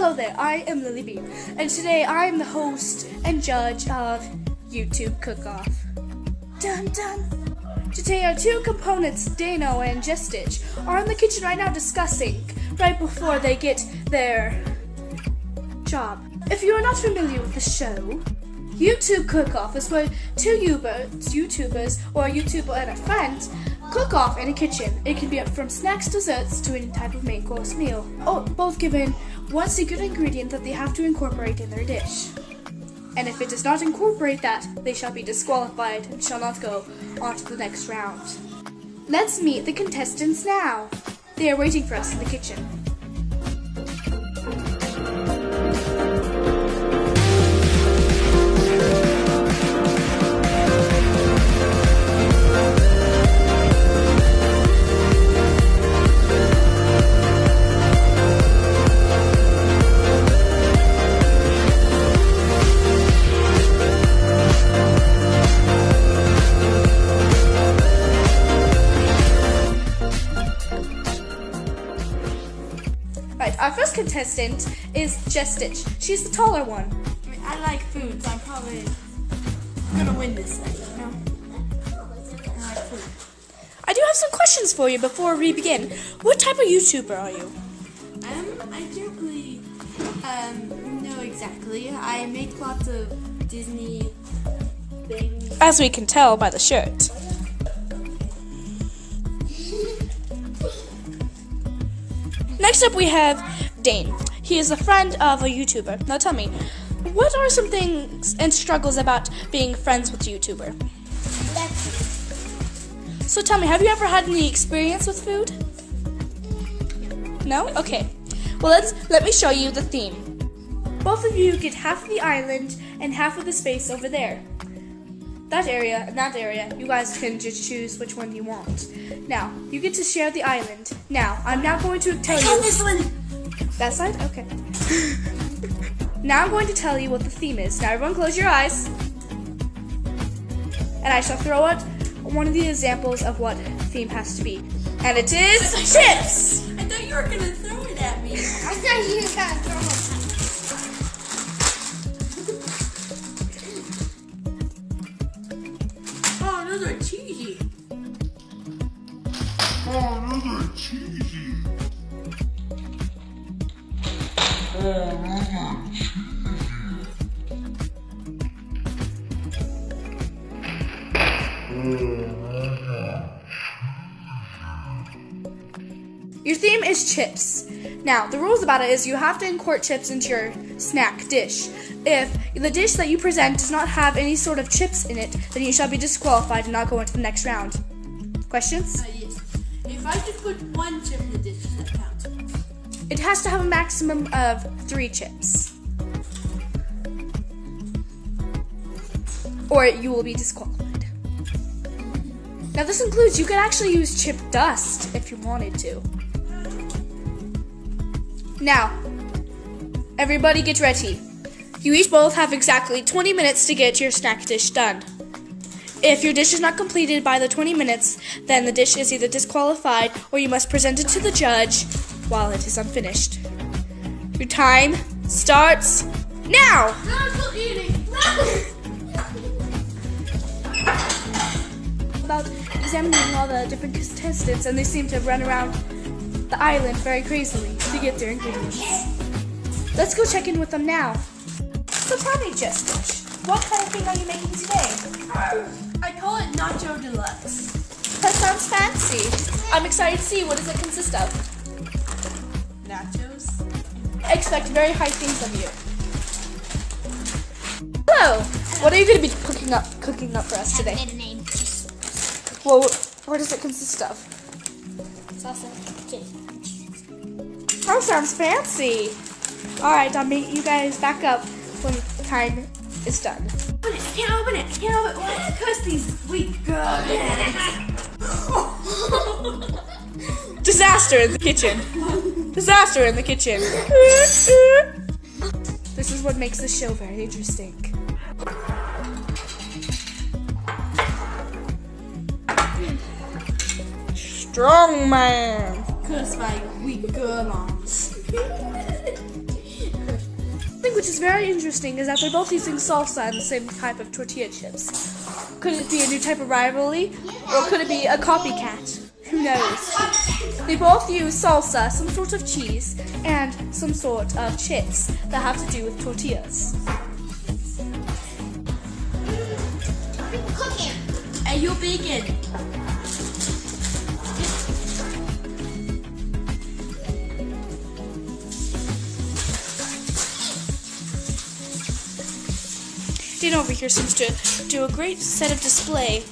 Hello there, I am Lily B, and today I am the host and judge of YouTube Cook-Off. Dun dun! Today our two components, Dano and Jestitch, are in the kitchen right now discussing, right before they get their job. If you are not familiar with the show, YouTube Cook-Off is where two YouTubers or a YouTuber and a friend cook off in a kitchen. It can be from snacks, desserts, to any type of main course meal. Both given one secret ingredient that they have to incorporate in their dish. And if it does not incorporate that, they shall be disqualified and shall not go on to the next round. Let's meet the contestants now. They are waiting for us in the kitchen. Right, our first contestant is Jestitch. She's the taller one. I mean, I like food, so I'm probably gonna win this thing, you know? I like food. I do have some questions for you before we begin. What type of YouTuber are you? I don't really know exactly. I make lots of Disney things. As we can tell by the shirt. Next up we have Dane. He is a friend of a YouTuber. Now tell me, what are some things and struggles about being friends with a YouTuber? So tell me, have you ever had any experience with food? No? Okay. Well, let me show you the theme. Both of you get half of the island and half of the space over there. That area and that area, you guys can just choose which one you want. Now, you get to share the island. Now, I'm now going to tell you... this one! That side? Okay. Now I'm going to tell you what the theme is. Now everyone close your eyes. And I shall throw out one of the examples of what theme has to be. And it is chips! I thought you were gonna throw it at me. I thought you were gonna throw it. Oh, those are cheesy. Your theme is chips. Now, the rules about it is you have to import chips into your snack dish. If the dish that you present does not have any sort of chips in it, then you shall be disqualified and not go into the next round. Questions? Yes. If I just put one chip in the dish, does that count? It has to have a maximum of 3 chips. Or you will be disqualified. Now this includes, you could actually use chip dust if you wanted to. Now, everybody get ready. You each both have exactly 20 minutes to get your snack dish done. If your dish is not completed by the 20 minutes, then the dish is either disqualified or you must present it to the judge while it is unfinished. Your time starts now! No, I'm still eating. About examining all the different contestants, and they seem to run around the island very crazily to get their ingredients. Let's go check in with them now. So tell me, Jestitch, what kind of thing are you making today? I call it Nacho Deluxe. That sounds fancy. I'm excited to see what does it consist of. Nachos? I expect very high things of you. Hello! What are you going to be cooking up for us today? Well, what does it consist of? Salsa. Oh, sounds fancy. Alright, I'll meet you guys back up when time is done. Open it. I can't open it. I can't open it. Why? Because these weak girls. Disaster in the kitchen. Disaster in the kitchen. This is what makes this show very interesting. Strong man. Cursed by weak girl moms. which is very interesting, is that they're both using salsa and the same type of tortilla chips. Could it be a new type of rivalry, or could it be a copycat? Who knows? They both use salsa, some sort of cheese, and some sort of chips that have to do with tortillas. Cooking. Hey, you vegan. Dan over here seems to do a great set of display,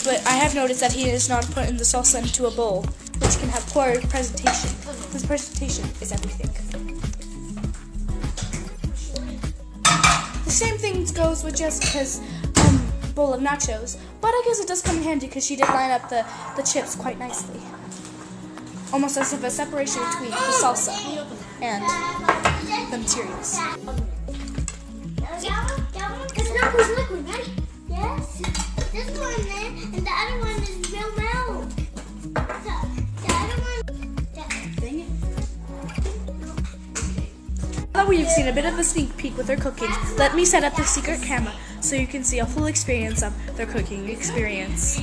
but I have noticed that he is not putting the salsa into a bowl, which can have poor presentation. His presentation is everything. The same thing goes with Jessica's bowl of nachos, but I guess it does come in handy because she did line up the chips quite nicely. Almost as if a separation between the salsa and the materials. It's not who's liquid, right? Yes. This one then, and the other one is real milk. So, the other one. Dang it. Now that we've seen a bit of a sneak peek with their cooking, let me set up the secret camera so you can see a full experience of their cooking experience.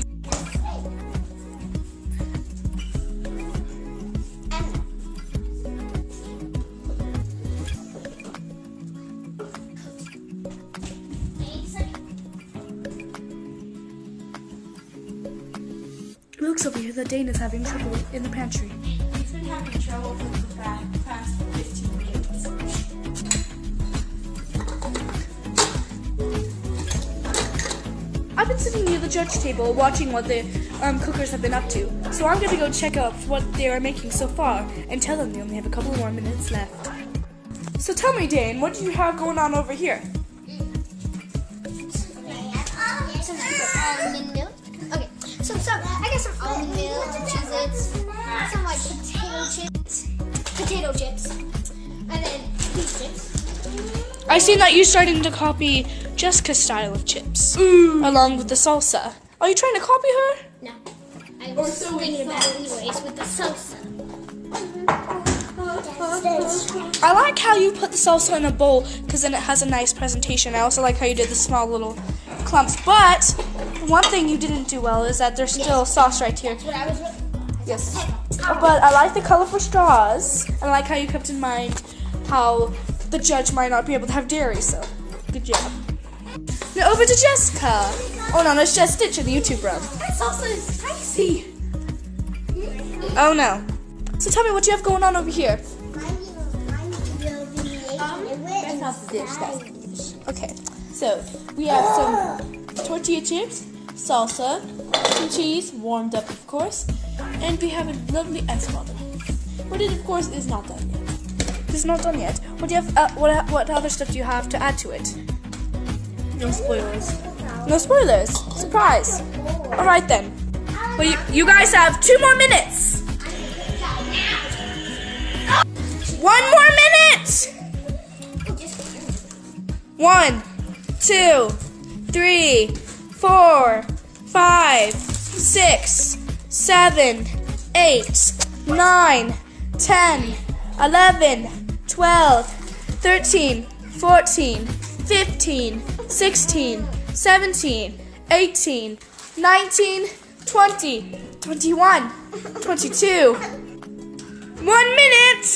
It looks over here that Dane is having trouble in the pantry. He's been having trouble for the past 15 minutes. I've been sitting near the judge table watching what the cookers have been up to, so I'm going to go check out what they are making so far and tell them they only have a couple more minutes left. So tell me, Dane, what do you have going on over here? Almond milk. Okay, so I got some almond milk, Cheez-Its, some like potato chips, and then these chips. I've seen that you're starting to copy Jessica's style of chips, along with the salsa. Are you trying to copy her? No, I was thinking about it anyways with the salsa. I like how you put the salsa in a bowl because then it has a nice presentation. I also like how you did the small little clumps. But one thing you didn't do well is that there's still sauce right here. That's what I was. Yes. But I like the colorful straws. And I like how you kept in mind how the judge might not be able to have dairy. So, good job. Now over to Jessica. Oh no, it's just Stitch in the YouTube room. That salsa is spicy. Oh no. So tell me what you have going on over here. That's not the dish, that's the dish. Okay, so we have some tortilla chips, salsa, some cheese, warmed up of course, and we have a lovely ice water. But it of course is not done yet. It's not done yet. What do you have? What other stuff do you have to add to it? No spoilers. No spoilers. Surprise. All right then. Well, you guys have 2 more minutes. 1 more minute. 1, 2, 3, 4, 5, 6, 7, 8, 9, 10, 11, 12, 13, 14, 15, 16, 17, 18, 19, 20, 21, 22. 1 minute!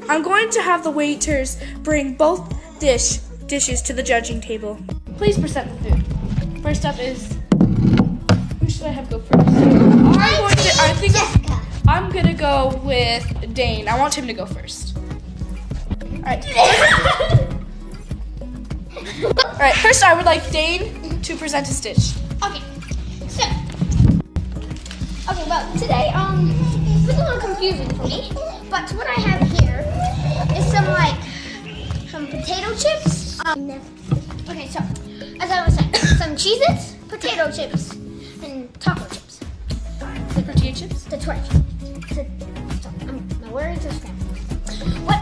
I'm going to have the waiters bring both dishes to the judging table. Please present the food. First up is, who should I have go first? I'm gonna go with Dane. I want him to go first. Alright. Alright, first I would like Dane to present his dish. Okay, so well today it's a little confusing for me, but what I have here is some potato chips. Okay, so as I was saying, some Cheez-Its, potato chips, and taco chips. The tortilla chips? The tortilla chips. My words are scrambled. What?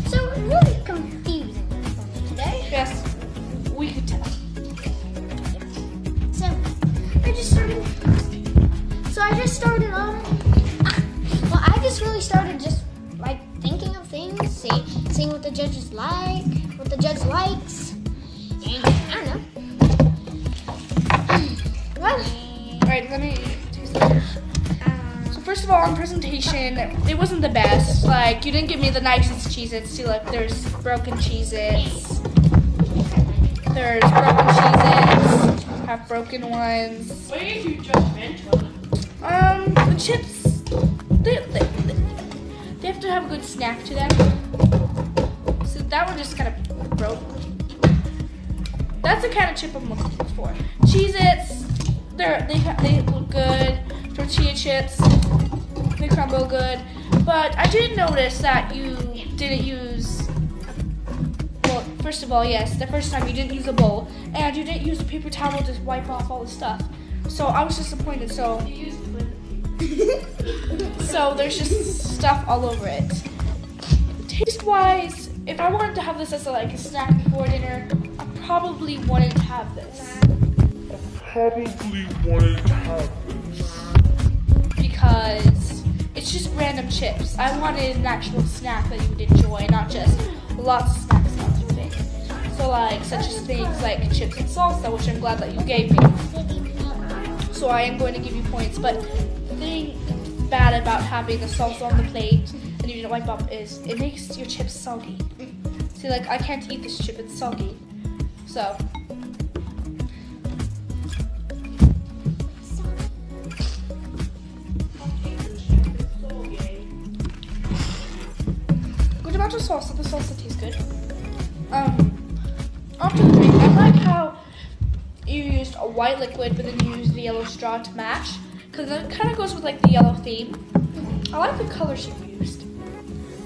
So really confusing for me today. Yes, we could tell. So I just started. Well, I just really started just like thinking of things. See, seeing what the judges like, what the judge likes, and I don't know. Well, Alright, let me taste it. So first of all, on presentation, it wasn't the best. Like, you didn't give me the nicest Cheez-Its. See, like, there's broken Cheez-Its. There's broken Cheez-Its. Have broken ones. Why are you judgmental? The chips, they have to have a good snack to them. So that one just kind of broke. That's the kind of chip I'm looking for. Cheez-Its, they look good. Tortilla chips, they crumble good. But I did notice that you didn't use, well, first of all, yes, the first time you didn't use a bowl, and you didn't use a paper towel to wipe off all the stuff. So I was disappointed. So You used So there's just stuff all over it. Taste-wise, if I wanted to have this as like a snack before dinner, I probably wouldn't have this. Because it's just random chips. I wanted an actual snack that you would enjoy, not just lots of snacks about your thing. So like such as things like chips and salsa, which I'm glad that you gave me. So I am going to give you points, but the thing bad about having the salsa on the plate and you didn't wipe up is it makes your chips soggy. See, like, I can't eat this chip, it's soggy. So. Good amount of salsa, the salsa tastes good. After the drink, I like how you used a white liquid, but then you used the yellow straw to match, because it kind of goes with like the yellow theme. I like the colors you used,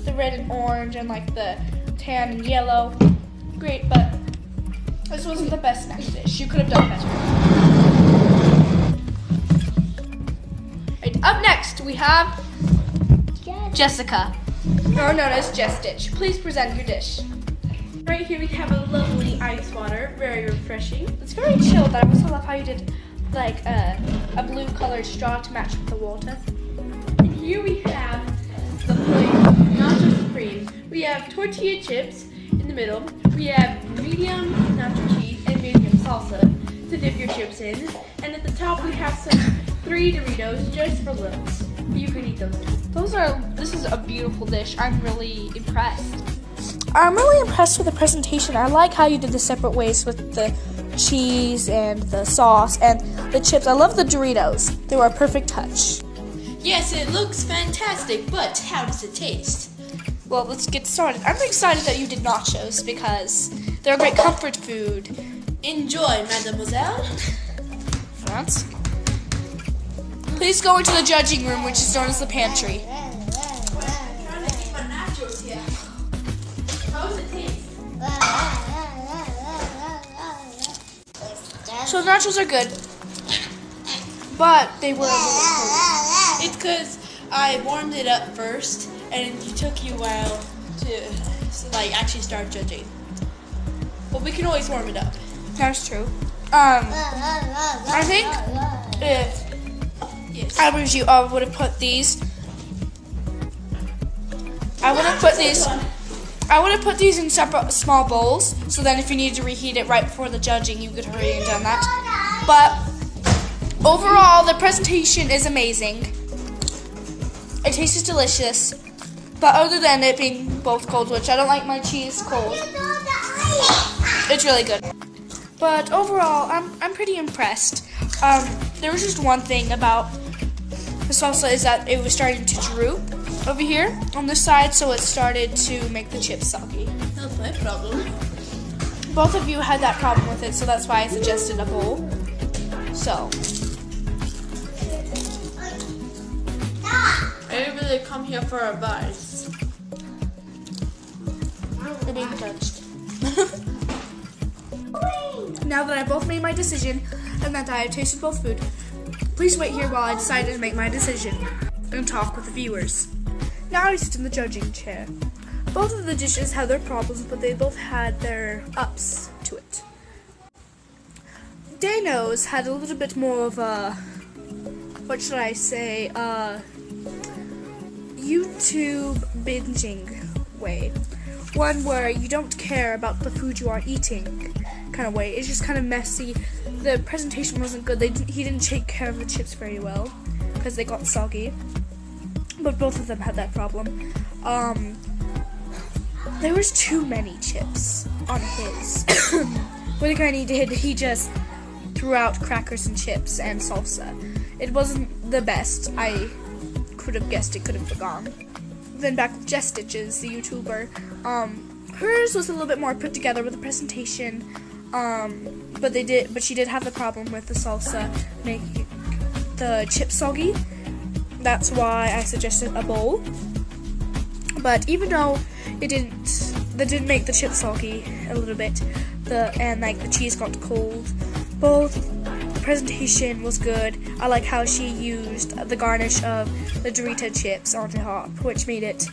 the red and orange, and like the tan and yellow. Great, but this wasn't the best snack dish. You could have done better. Right, up next we have Jessica, or known as Jess Stitch. Please present your dish. Right here we have a lovely ice water, very refreshing. It's very chilled. I also love how you did like a blue colored straw to match with the water. And here we have the plain nacho supreme. We have tortilla chips in the middle. We have medium nacho cheese and medium salsa to dip your chips in. And at the top we have some 3 Doritos just for looks. You can eat those too. This is a beautiful dish. I'm really impressed. I'm really impressed with the presentation. I like how you did the separate ways with the cheese and the sauce and the chips. I love the Doritos. They were a perfect touch. Yes, it looks fantastic, but how does it taste? Well, let's get started. I'm excited that you did nachos because they're a great comfort food. Enjoy, mademoiselle. France. Please go into the judging room, which is known as the pantry. I'm trying to eat my nachos here. How does it taste? So nachos are good, but they were a little cold. It's because I warmed it up first, and it took you a while to like actually start judging. But we can always warm it up. That's true. I think if I was you, I would have put these. I would have put these in separate small bowls, so then if you needed to reheat it right before the judging, you could hurry and done that. But overall, the presentation is amazing. It tastes delicious, but other than it being both cold, which I don't like my cheese cold, it's really good. But overall, I'm pretty impressed. There was just one thing about the salsa is that it was starting to droop over here on this side, so it started to make the chips soggy. That's my problem. Both of you had that problem with it, so that's why I suggested a bowl. So. I didn't really come here for advice. You're being judged. Now that I both made my decision and that I have tasted both food, please wait here while I decide to make my decision and talk with the viewers. Now I sit in the judging chair. Both of the dishes had their problems, but they both had their ups to it. Dano's had a little bit more of a, what should I say, YouTube binging way, one where you don't care about the food you are eating kind of way. It's just kind of messy. The presentation wasn't good. He didn't take care of the chips very well because they got soggy. But both of them had that problem. There was too many chips on his. What he did, he just threw out crackers and chips and salsa. It wasn't the best. I could have guessed it could have gone. Then back with Jess Stitches, the YouTuber. Hers was a little bit more put together with the presentation. But she did have the problem with the salsa making the chips soggy. That's why I suggested a bowl. But even though that didn't make the chips soggy a little bit, and the cheese got cold, the presentation was good. I like how she used the garnish of the Dorito chips on top, which made it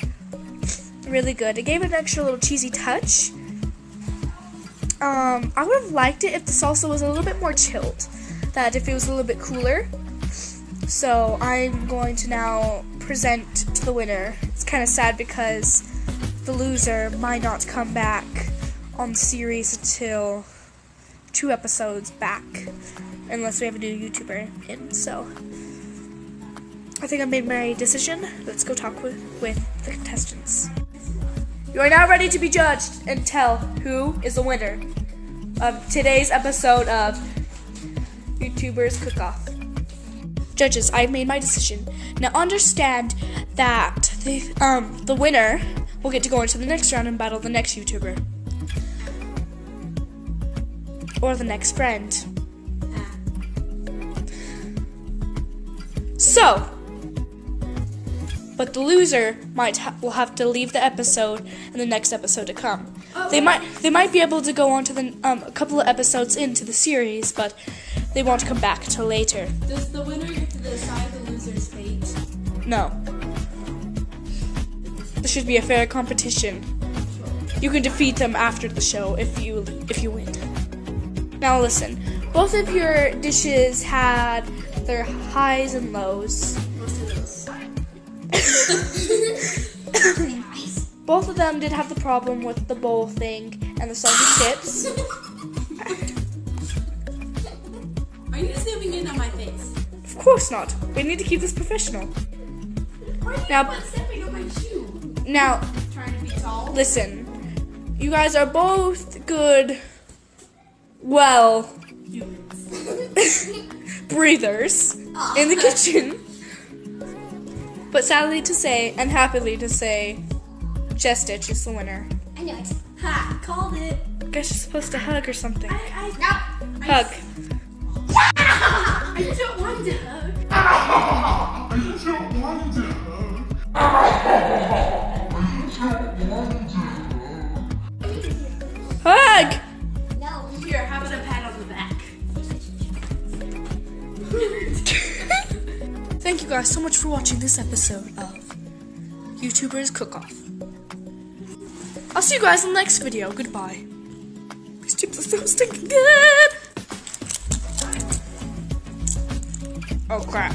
really good. It gave it an extra little cheesy touch. I would have liked it if the salsa was a little bit more chilled, that if it was a little bit cooler. So I'm going to now present to the winner. It's kind of sad because the loser might not come back on the series until 2 episodes back, unless we have a new YouTuber in. So I think I made my decision. Let's go talk with the contestants. You are now ready to be judged and tell who is the winner of today's episode of YouTubers Cook-Off. Judges, I've made my decision. Now understand that the winner will get to go into the next round and battle the next YouTuber. Or the next friend. So, but the loser will have to leave the episode in the next episode to come. Okay. They might be able to go on to the a couple of episodes into the series, but they won't come back till later. Does the winner get to decide the loser's fate? No. This should be a fair competition. You can defeat them after the show if you win. Now listen, both of your dishes had their highs and lows. Most of those. Both of them did have the problem with the bowl thing and the salty chips. Are you zooming in on my face? Of course not. We need to keep this professional. Why are you Now, stepping on my shoe? Now, Trying to be tall? listen. You guys are both good, well, breathers in the kitchen. But sadly to say, and happily to say, Jess Stitch is the winner. I know it. Ha! Called it. I guess you're supposed to hug or something. No. Hug. I don't want to hug. Hug! No. Here, how about a pat on the back? Thank you guys so much for watching this episode of YouTubers Cook-Off. I'll see you guys in the next video. Goodbye. These chips are so stinking good! Oh crap.